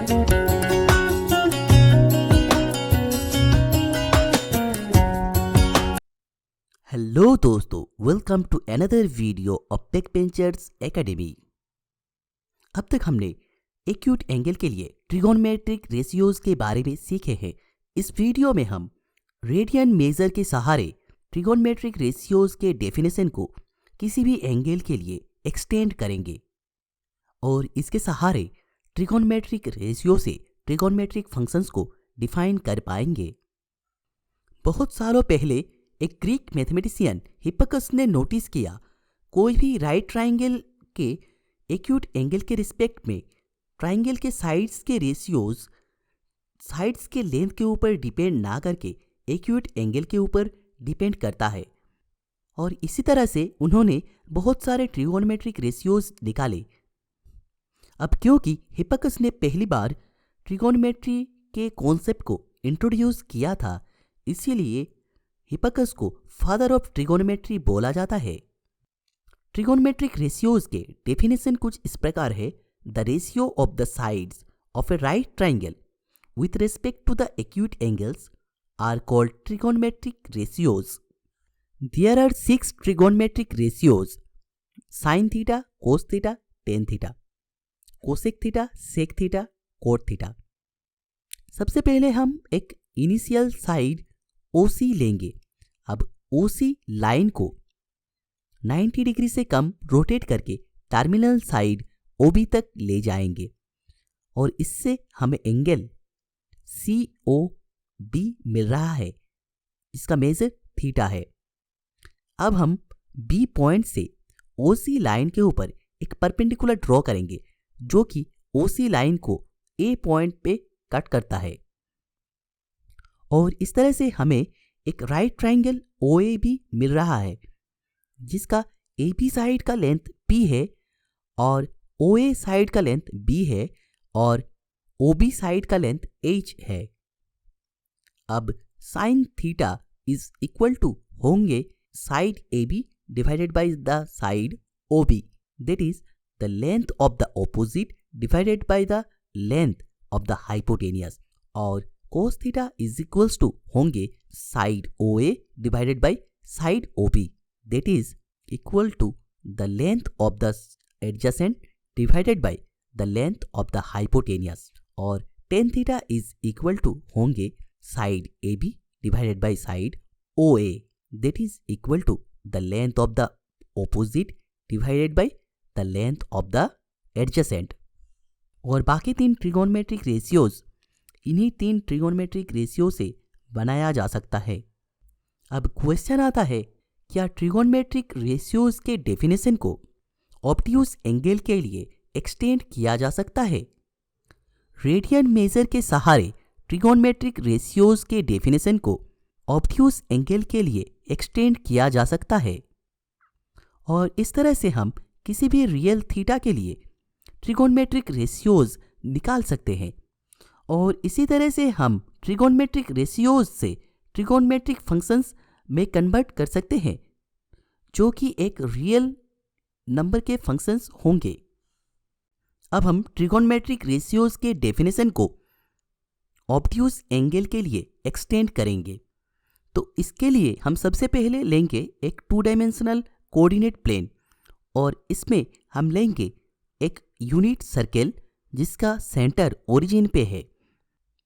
Hello दोस्तों, welcome to another video of Techbenchers academy. अब तक हमने एक्यूट एंगल के लिए ट्रिगोनोमेट्रिक रेशियोज के बारे में सीखे हैं। इस वीडियो में हम रेडियन मेजर के सहारे ट्रिगोनोमेट्रिक रेशियोज के डेफिनेशन को किसी भी एंगल के लिए एक्सटेंड करेंगे और इसके सहारे ट्रिगोनोमेट्रिक रेशियो से ट्रिगोनोमेट्रिक फंक्शंस को डिफाइन कर पाएंगे। बहुत सालों पहले एक ग्रीक मैथमेटिशियन हिप्पारकस ने नोटिस किया, कोई भी राइट ट्राइंगल के एक्यूट एंगल के रिस्पेक्ट में ट्राइंगल के साइड्स के रेशियोज साइड्स के लेंथ के ऊपर डिपेंड ना करके एक्यूट एंगल के ऊपर डिपेंड करता है। और इसी तरह से उन्होंने बहुत सारे ट्रिगोनोमेट्रिक रेशियोज निकाले। अब क्योंकि हिप्पारकस ने पहली बार ट्रिगोनोमेट्री के कॉन्सेप्ट को इंट्रोड्यूस किया था, इसीलिए हिप्पारकस को फादर ऑफ ट्रिगोनोमेट्री बोला जाता है। ट्रिगोनोमेट्रिक रेशियोज के डेफिनेशन कुछ इस प्रकार है: the ratio of the sides of a right triangle with respect to the acute angles are called trigonometric ratios. There are 6 trigonometric ratios: sine theta, cos theta, tan theta, cosec theta, sec theta, cot theta. सबसे पहले हम एक initial side OC लेंगे। अब OC line को 90 degree से कम rotate करके terminal side OB तक ले जाएंगे और इससे हमें एंगल COB मिल रहा है, इसका मेजर थीटा है। अब हम B पॉइंट से OC लाइन के ऊपर एक परपेंडिकुलर ड्रॉ करेंगे जो कि OC लाइन को A पॉइंट पे कट करता है और इस तरह से हमें एक राइट ट्राइंगल OAB मिल रहा है जिसका AB साइड का लेंथ P है और OA साइड का लेंथ B है और OB साइड का लेंथ H है। अब sine theta is equal to होंगे side AB divided by the side OB, that is the length of the opposite divided by the length of the hypotenuse, और cos theta is equals to होंगे side OA divided by side OB, that is equal to the length of the adjacent divided by the length of the hypotenuse, और tan theta is equal to होंगे side AB divided by side OA, that is equal to the length of the opposite divided by the length of the adjacent. और बाकी 3 trigonometric ratios इन्हीं 3 trigonometric ratio से बनाया जा सकता है। अब क्वेश्चन आता है, क्या ट्रिगोनोमेट्रिक रेशियोज के डेफिनेशन को ऑब्ट्यूज एंगल के लिए एक्सटेंड किया जा सकता है? रेडियन मेजर के सहारे ट्रिगोनोमेट्रिक रेशियोज के डेफिनेशन को ऑब्ट्यूज एंगल के लिए एक्सटेंड किया जा सकता है और इस तरह से हम किसी भी रियल थीटा के लिए ट्रिगोनोमेट्रिक रेशियोज निकाल सकते हैं और इसी तरह से हम ट्रिगोनोमेट्रिक रेशियोज से ट्रिगोनोमेट्रिक फंक्शंस में कन्वर्ट कर सकते हैं जो कि एक रियल नंबर के फंक्शंस होंगे। अब हम ट्रिगोनोमेट्रिक रेशियोज के डेफिनेशन को ऑब्ट्यूज एंगल के लिए एक्सटेंड करेंगे। तो इसके लिए हम सबसे पहले लेंगे एक 2 डायमेंशनल कोऑर्डिनेट प्लेन और इसमें हम लेंगे एक यूनिट सर्कल जिसका सेंटर ओरिजिन पे है।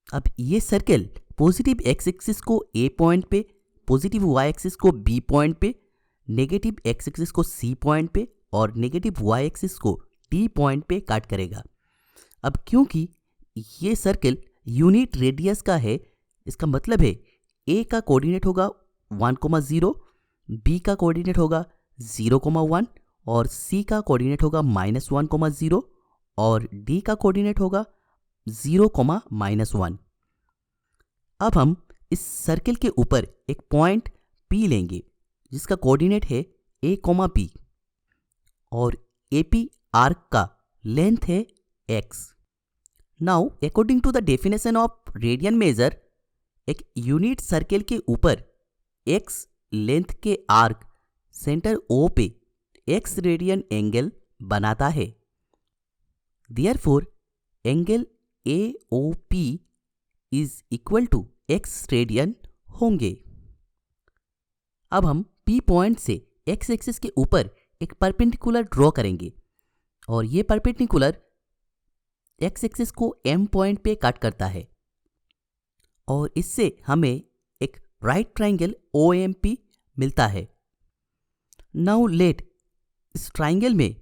अब ये सर्कल पॉजिटिव एक्स एक्सिस को A पॉइंट पे, पॉजिटिव वाई एक्सिस को B पॉइंट पे, नेगेटिव एक्स एक्सिस को C पॉइंट पे और नेगेटिव वाई एक्सिस को D पॉइंट पे काट करेगा। अब क्योंकि ये सर्कल यूनिट रेडियस का है, इसका मतलब है A का कोऑर्डिनेट होगा 1,0, B का कोऑर्डिनेट होगा 0,1 और C का कोऑर्डिनेट होगा -1,0 और D का कोऑर्डिनेट होगा 0,-1। अब हम इस सर्कल के ऊपर एक पॉइंट P लेंगे जिसका कोऑर्डिनेट है A, P और AP आर्क का लेंथ है x। Now according to the definition of radian measure, एक यूनिट सर्कल के ऊपर x लेंथ के आर्क सेंटर O पे x रेडियन एंगल बनाता है। Therefore angle AOP is equal to x radian होंगे। अब हम P पॉइंट से x एक्सिस के ऊपर एक परपेंडिकुलर ड्रॉ करेंगे और ये परपेंडिकुलर x एक्सिस को M पॉइंट पे कट करता है और इससे हमें एक राइट ट्राइंगल OMP मिलता है। नाउ लेट इस ट्राइंगल में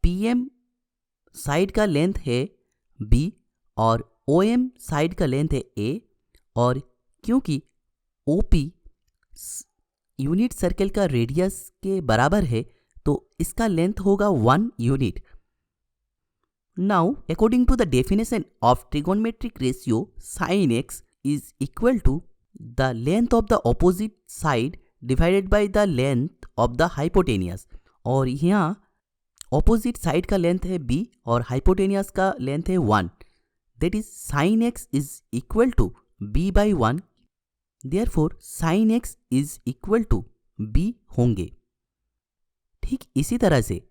PM साइड का लेंथ है B और OM साइड का लेंथ है A और क्योंकि OP यूनिट सर्कल का रेडियस के बराबर है तो इसका लेंथ होगा 1 unit. Now according to the definition of trigonometric ratio sin x is equal to the length of the opposite side divided by the length of the hypotenuse. और यहाँ opposite side का length है b और hypotenuse का length है 1, that is sin x is equal to b by 1, therefore sin x is equal to b होंगे। ठीक इसी तरह से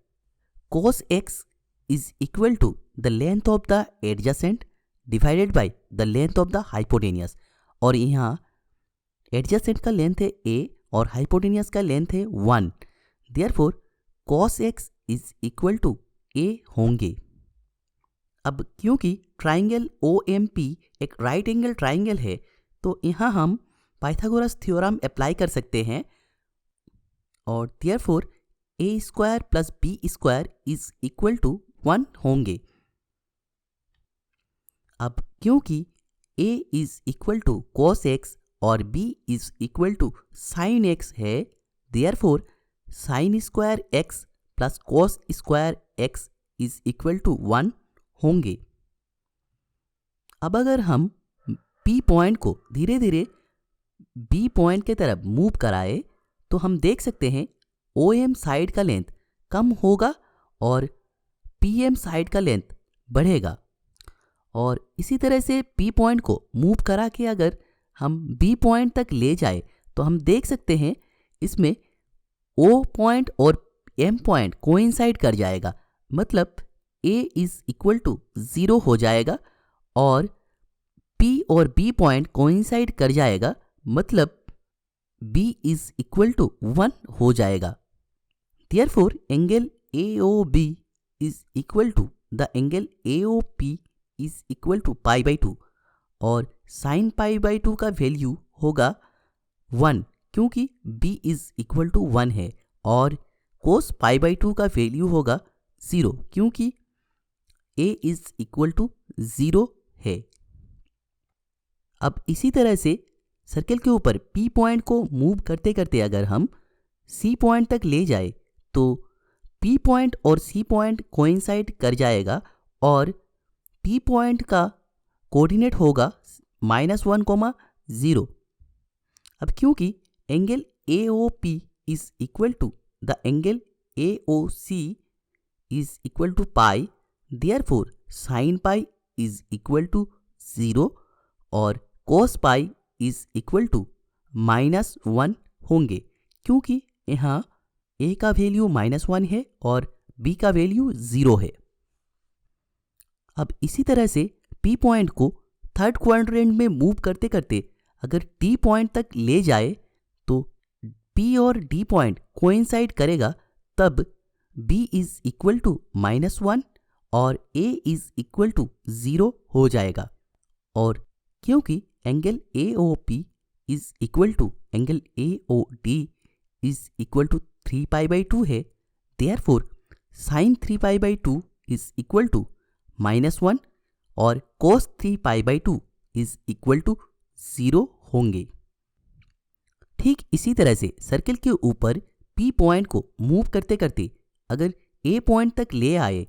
cos x is equal to the length of the adjacent divided by the length of the hypotenuse. और यहाँ adjacent का length है a और हाइपोटेनियस का लेंथ है 1, therefore cos x is equal to a होंगे। अब क्योंकि ट्राइंगल OMP एक राइट एंगल ट्राइंगल है तो यहाँ हम पाइथागोरस थ्योरम अप्लाई कर सकते हैं और therefore a square plus b square is equal to 1 होंगे। अब क्योंकि a is equal to cos x और b is equal to sin x है, therefore sin square x plus cos square x is equal to 1 होंगे। अब अगर हम P point को धीरे धीरे B पॉइंट के तरफ मूव कराए तो हम देख सकते हैं OM साइड का लेंथ कम होगा और PM साइड का लेंथ बढ़ेगा। और इसी तरह से P पॉइंट को मूव करा के अगर हम B पॉइंट तक ले जाए तो हम देख सकते हैं इसमें O पॉइंट और M पॉइंट कोइंसाइड कर जाएगा, मतलब A इज इक्वल टू 0 हो जाएगा और P और B पॉइंट कोइंसाइड कर जाएगा, मतलब B इज इक्वल टू 1 हो जाएगा। Therefore angle AOB is equal to the angle AOP is equal to pi by 2 और साइन पाई बाई 2 का वैल्यू होगा 1 क्योंकि B इज इक्वल टू 1 है और कोस पाई बाई 2 का वैल्यू होगा 0 क्योंकि A इज इक्वल टू 0 है। अब इसी तरह से सर्कल के ऊपर P पॉइंट को मूव करते करते अगर हम C पॉइंट तक ले जाए तो P पॉइंट और C पॉइंट कोइंसाइड कर जाएगा और P पॉइंट का कोऑर्डिनेट होगा -1, 0। अब क्योंकि angle AOP is equal to the angle AOC is equal to pi, therefore sine pi is equal to 0 और cos pi is equal to -1 होंगे क्योंकि यहाँ A का वैल्यू -1 है और B का वैल्यू 0 है। अब इसी तरह से P पॉइंट को थर्ड क्वाड्रेंट में मूव करते करते अगर D पॉइंट तक ले जाए तो P और D पॉइंट कोइंसाइड करेगा, तब B इज इक्वल टू -1 और A इज इक्वल टू 0 हो जाएगा। और क्योंकि angle AOP is equal to angle AOD is equal to 3 pi by 2 है, therefore sine 3 pi by 2 is equal to -1 और cos 3 pi by 2 is equal to 0 होंगे। ठीक इसी तरह से सर्कल के ऊपर P पॉइंट को मूव करते करते अगर A पॉइंट तक ले आए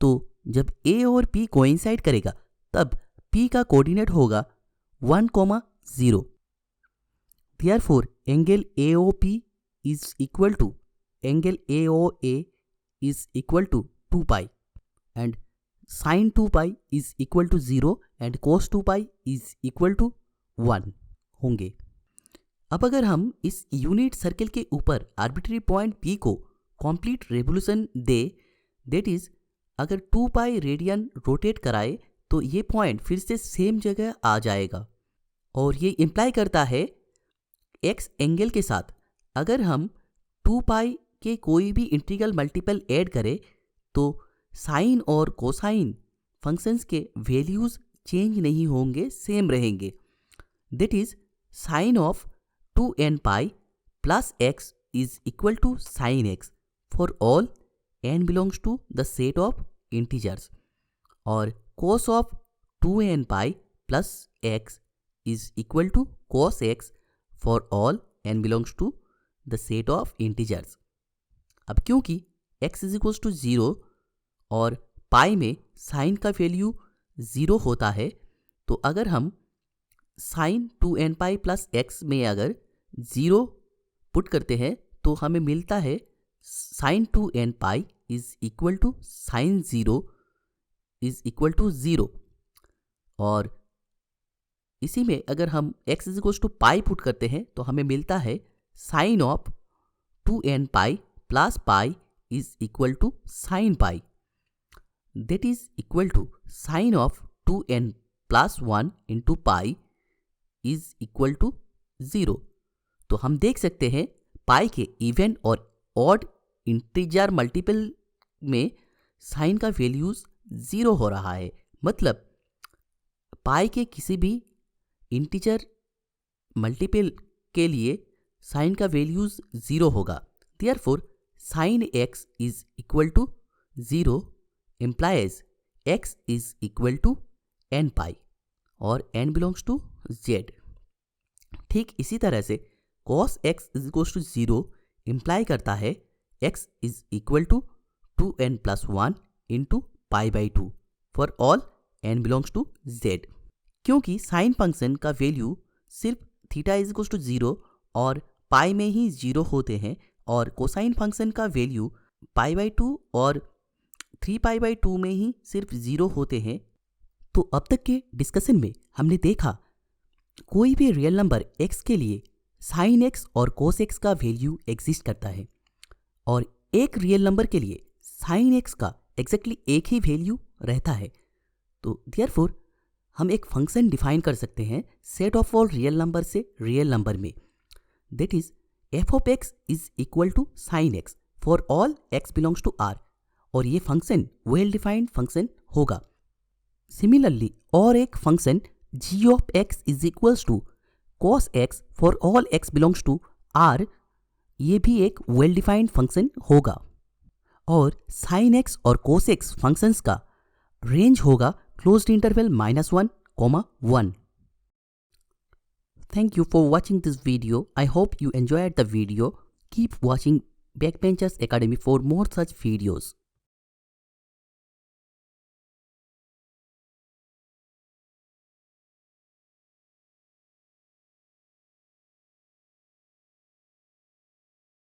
तो जब A और P कोइंसाइड करेगा तब P का कोऑर्डिनेट होगा 1, 0। Therefore angle AOP is equal to angle AOA is equal to 2 pi and sine 2 pi is equal to 0 and cos 2 pi is equal to 1 होंगे। अब अगर हम इस यूनिट सर्कल के ऊपर आर्बिट्री पॉइंट P को complete revolution they, that is अगर 2 pi radian rotate कराए तो ये पॉइंट फिर से सेम जगह आ जाएगा। और ये इम्प्लाई करता है एक्स एंगल के साथ अगर हम 2 पाई के कोई भी इंटीग्रल मल्टीपल ऐड करें तो साइन और कोसाइन फंक्शंस के वैल्यूज चेंज नहीं होंगे, सेम रहेंगे। That is sine of 2n pi plus x is equal to sine x for all n belongs to the set of integers, और cos of 2n pi plus x is equal to cos x for all n belongs to the set of integers. अब क्योंकि x is equal to 0 और pi में sign का value 0 होता है, तो अगर हम sign 2n pi plus x में अगर 0 पुट करते हैं तो हमें मिलता है sine 2n pi is equal to sine 0 is equal to 0। और इसी में अगर हम x is equal to pi put करते हैं तो हमें मिलता है sine of 2n pi plus pi is equal to sine pi, that is equal to sine of 2n plus 1 into pi is equal to 0। तो हम देख सकते हैं पाई के इवन और ऑड इंटीजर मल्टीपल में साइन का वैल्यूज 0 हो रहा है, मतलब पाई के किसी भी इंटीजर मल्टीपल के लिए साइन का वैल्यूज 0 होगा। Therefore sine x is equal to 0 implies x is equal to n pi और n बिलोंग्स टू z। ठीक इसी तरह से cos x is equal to 0 imply करता है x is equal to 2n plus 1 into pi by 2 for all n belongs to z। क्योंकि sine function का value सिर्फ थीटा इज इक्वल टू 0 और पाई में ही 0 होते हैं, और कोसाइन फंक्शन का वैल्यू पाई बाई 2 और 3 पाई बाई 2 में ही सिर्फ 0 होते हैं। तो अब तक के डिस्कशन में हमने देखा कोई भी रियल नंबर x के लिए साइन x और कोस x का वैल्यू एग्जिस्ट करता है, और एक रियल नंबर के लिए साइन x का एग्जैक्टली एक ही वैल्यू रहता है। तो देयरफॉर हम एक फंक्शन डिफाइन कर सकते हैं set of all real number से रियल नंबर में, that is f of x is equal to sine x for all x belongs to r, और ये फंक्शन वेल डिफाइंड फंक्शन होगा। सिमिलरली और एक function g of x is equals to cos x for all x belongs to r, ये भी एक well defined function होगा। और sin x और cos x फंक्शंस का रेंज होगा closed interval -1, 1। Thank you for watching this video. I hope you enjoyed the video. Keep watching Backbenchers Academy for more such videos.